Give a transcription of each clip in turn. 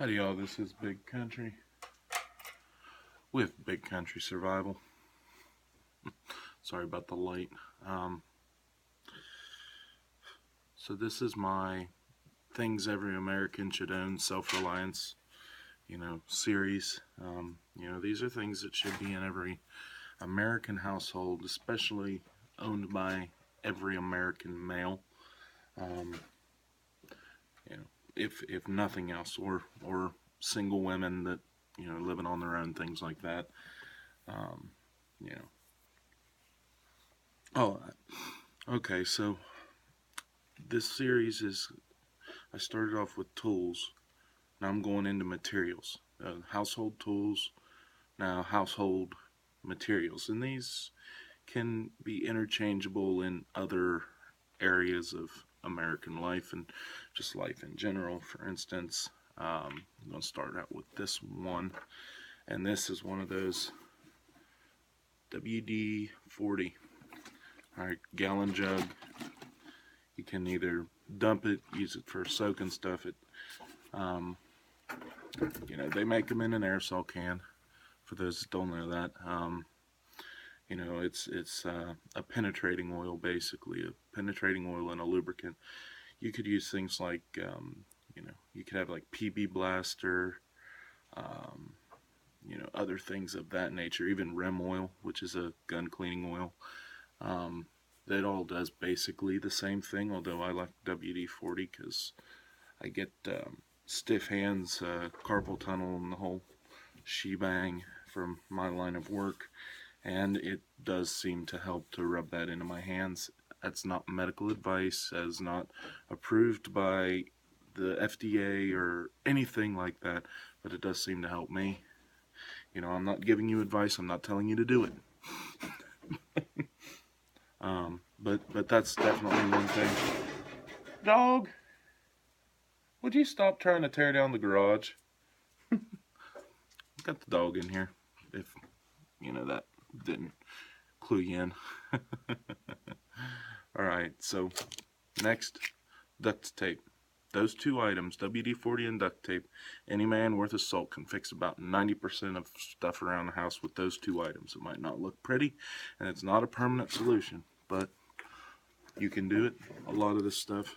Howdy y'all, this is Big Country with Big Country Survival. Sorry about the light. So this is my Things Every American Should Own Self-Reliance, series. These are things that should be in every American household, especially owned by every American male. If nothing else, or single women that living on their own, things like that. Oh, okay. So this series is, I started off with tools. Now I'm going into materials, household tools. Now household materials, and these can be interchangeable in other areas of American life and just life in general. For instance, I'm going to start out with this one, and this is one of those WD-40. Alright, gallon jug. You can either dump it, use it for soaking stuff. They make them in an aerosol can. For those that don't know that, it's a penetrating oil, basically a penetrating oil and a lubricant. You could use things like, you could have like PB Blaster, other things of that nature. Even Rem oil, which is a gun cleaning oil. That all does basically the same thing, although I like WD-40 because I get stiff hands, carpal tunnel, and the whole shebang from my line of work, and it does seem to help to rub that into my hands. That's not medical advice, as not approved by the FDA or anything like that, but it does seem to help me. I'm not giving you advice, I'm not telling you to do it. But that's definitely one thing. Dog, would you stop trying to tear down the garage? Got the dog in here, if that didn't clue you in. Alright, so next, duct tape. Those two items, WD-40 and duct tape, any man worth his salt can fix about 90% of stuff around the house with those two items. It might not look pretty, and it's not a permanent solution, but you can do it. A lot of this stuff.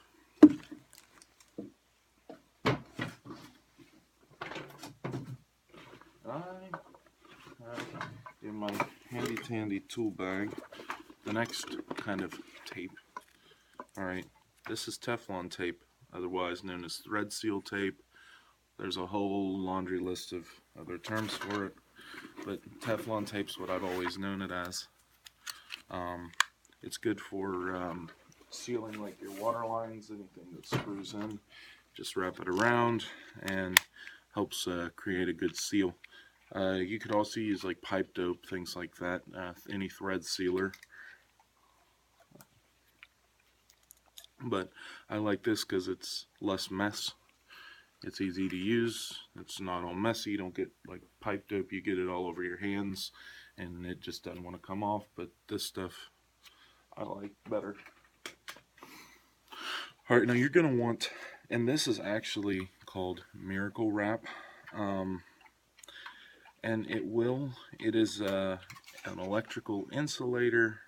I have in my handy tool bag the next kind of tape. Alright, this is Teflon tape, otherwise known as thread seal tape. There's a whole laundry list of other terms for it, but Teflon tape's what I've always known it as. It's good for sealing like your water lines, anything that screws in. Just wrap it around and helps create a good seal. You could also use like pipe dope, things like that, any thread sealer. But I like this because it's less mess. It's easy to use. It's not all messy. You don't get like pipe dope. You get it all over your hands and it just doesn't want to come off. But this stuff I like better. Alright, now you're going to want, and this is actually called Miracle Wrap. And it is an electrical insulator.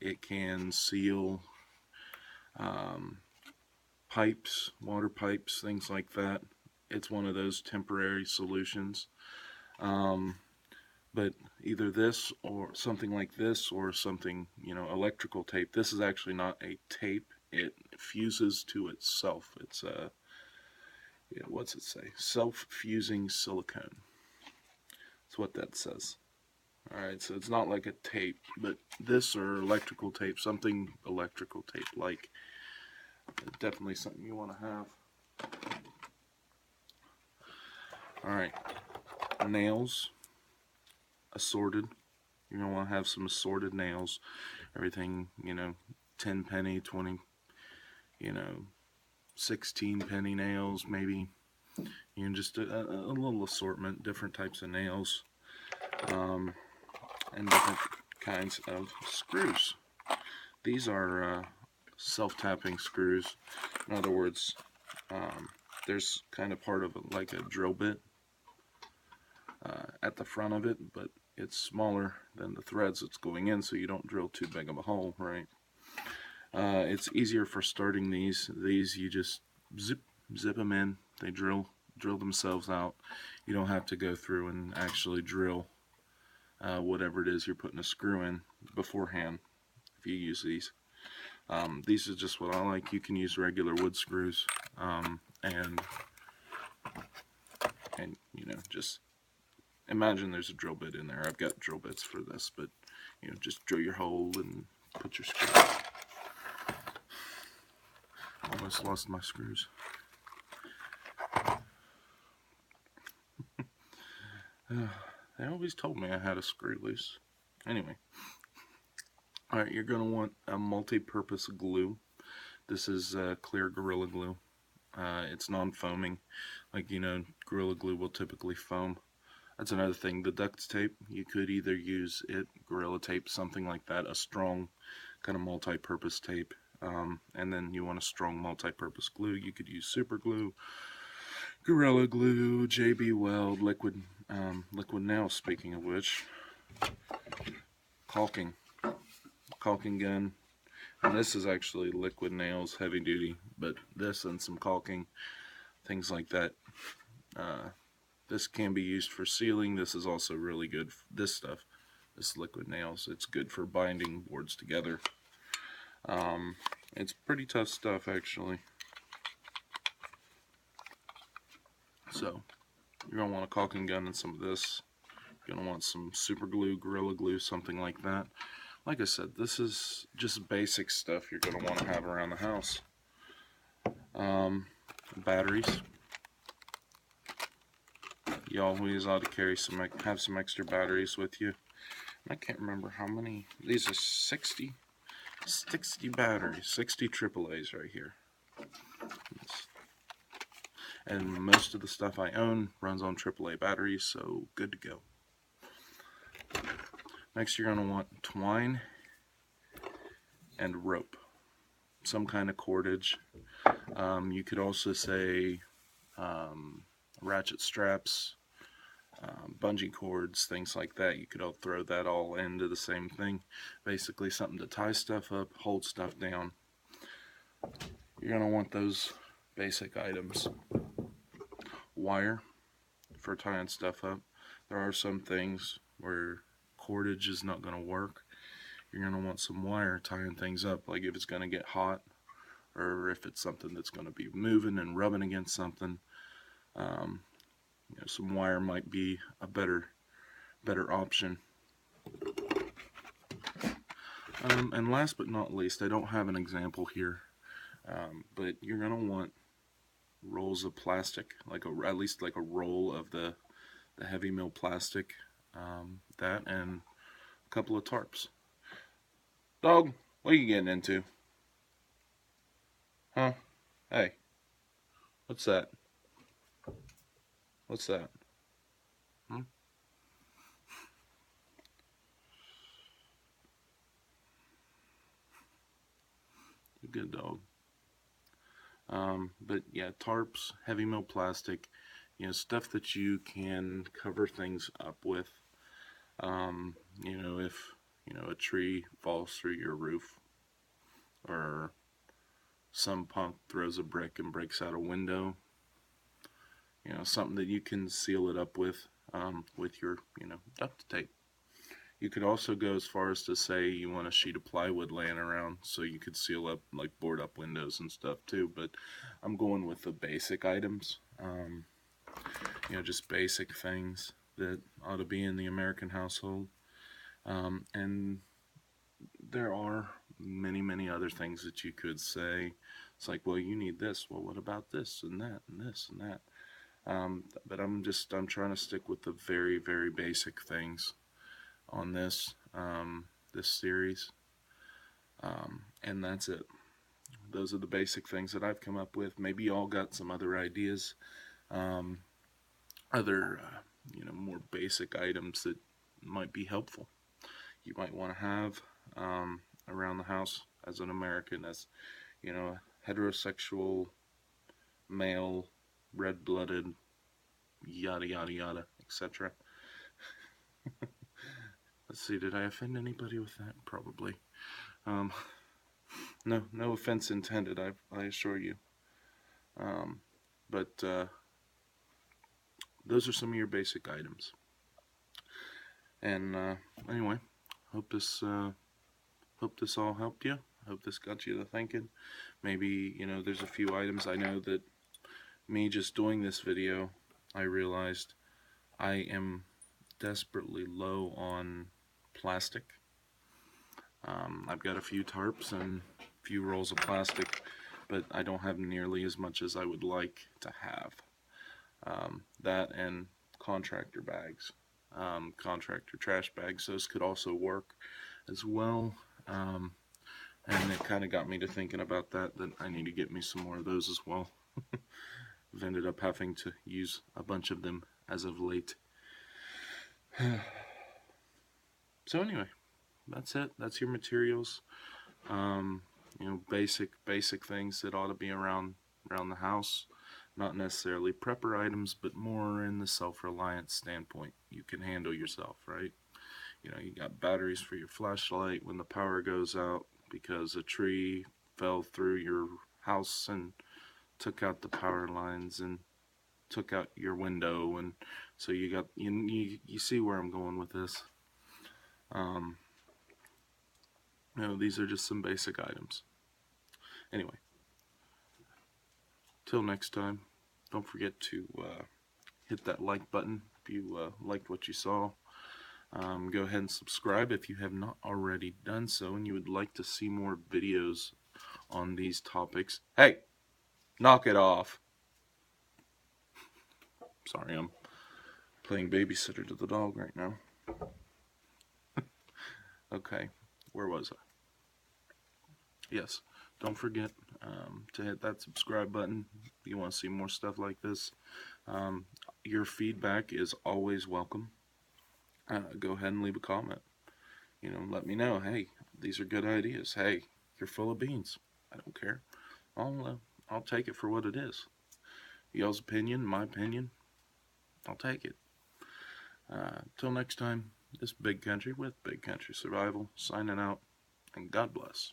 It can seal pipes, water pipes, things like that. It's one of those temporary solutions. But either this or something like this or something, electrical tape. This is actually not a tape. It fuses to itself. It's what's it say? Self-fusing silicone. That's what that says. Alright, so it's not like a tape, but this or electrical tape, something electrical tape like. Definitely something you want to have. Alright, nails, assorted. You're going to want to have some assorted nails. Everything, 10 penny, 20, 16 penny nails, maybe. Just a little assortment, different types of nails, and different kinds of screws. These are self-tapping screws. In other words, there's kind of part of it like a drill bit at the front of it, but it's smaller than the threads it's going in, so you don't drill too big of a hole, right? It's easier for starting these. These you just zip them in. They drill themselves out. You don't have to go through and actually drill whatever it is you're putting a screw in beforehand if you use these. These are just what I like. You can use regular wood screws and you know, just imagine there's a drill bit in there. I've got drill bits for this, but you know, just drill your hole and put your screw. Almost lost my screws. They always told me I had a screw loose. Anyway, alright, you're going to want a multi-purpose glue. This is clear Gorilla Glue. It's non-foaming. Like, you know, Gorilla Glue will typically foam. That's another thing. The duct tape, you could either use it, Gorilla Tape, something like that, a strong kind of multi-purpose tape. And then you want a strong multi-purpose glue. You could use super glue, Gorilla Glue, JB Weld, liquid nails. Speaking of which, caulking gun. And this is actually liquid nails, heavy duty, but this and some caulking, things like that. This can be used for sealing. This is also really good. This stuff, this liquid nails, it's good for binding boards together. It's pretty tough stuff, actually. So you're going to want a caulking gun and some of this. You're going to want some super glue, Gorilla Glue, something like that. Like I said, this is just basic stuff you're going to want to have around the house. Batteries. You always ought to have some extra batteries with you. I can't remember how many. These are 60 batteries, 60 AAAs right here. And most of the stuff I own runs on AAA batteries, so good to go. Next, you're going to want twine and rope, some kind of cordage. You could also say ratchet straps, bungee cords, things like that. You could all throw that all into the same thing. Basically something to tie stuff up, hold stuff down. You're going to want those basic items. Wire for tying stuff up. There are some things where cordage is not going to work. You're going to want some wire tying things up, like if it's going to get hot or if it's something that's going to be moving and rubbing against something. You know, some wire might be a better option. And last but not least, I don't have an example here, but you're going to want rolls of plastic, at least like a roll of the heavy mill plastic, that and a couple of tarps. Dog, what are you getting into? Huh? Hey, what's that? What's that? Hmm? You're a good dog. But yeah, tarps, heavy mill plastic, you know, stuff that you can cover things up with. You know, if, you know, a tree falls through your roof, or some punk throws a brick and breaks out a window, you know, something that you can seal it up with your, you know, duct tape. You could also go as far as to say you want a sheet of plywood laying around so you could seal up, like board up windows and stuff too, but I'm going with the basic items, you know, just basic things that ought to be in the American household. And there are many other things that you could say. It's like, well, you need this. Well, what about this and that and this and that? But I'm trying to stick with the very basic things on this series, and that's it. Those are the basic things that I've come up with. Maybe y'all got some other ideas, other you know, more basic items that might be helpful. You might want to have around the house as an American, as, you know, a heterosexual male red-blooded, yada yada yada, etc. Let's see, did I offend anybody with that? Probably. Um, no offense intended, I assure you. But those are some of your basic items. And anyway, hope this all helped you. Hope this got you to thinking. Maybe, there's a few items I know that me just doing this video, I realized I am desperately low on plastic. I've got a few tarps and a few rolls of plastic, but I don't have nearly as much as I would like to have. That and contractor bags, contractor trash bags, those could also work as well. And it kind of got me to thinking about that I need to get me some more of those as well. I've ended up having to use a bunch of them as of late. So anyway, that's it. That's your materials. Basic things that ought to be around the house. Not necessarily prepper items, but more in the self-reliance standpoint. You can handle yourself, right? You got batteries for your flashlight when the power goes out because a tree fell through your house and took out the power lines and took out your window, and so you got you see where I'm going with this. These are just some basic items. Anyway, till next time, don't forget to hit that like button if you liked what you saw. Go ahead and subscribe if you have not already done so and you would like to see more videos on these topics. Hey, knock it off. Sorry, I'm playing babysitter to the dog right now. Okay, where was I? Yes, don't forget to hit that subscribe button if you want to see more stuff like this. Your feedback is always welcome. Go ahead and leave a comment. Let me know, hey, these are good ideas. Hey, you're full of beans. I don't care. I'll take it for what it is. Y'all's opinion, my opinion, I'll take it. Till next time, this Big Country with Big Country Survival, signing out, and God bless.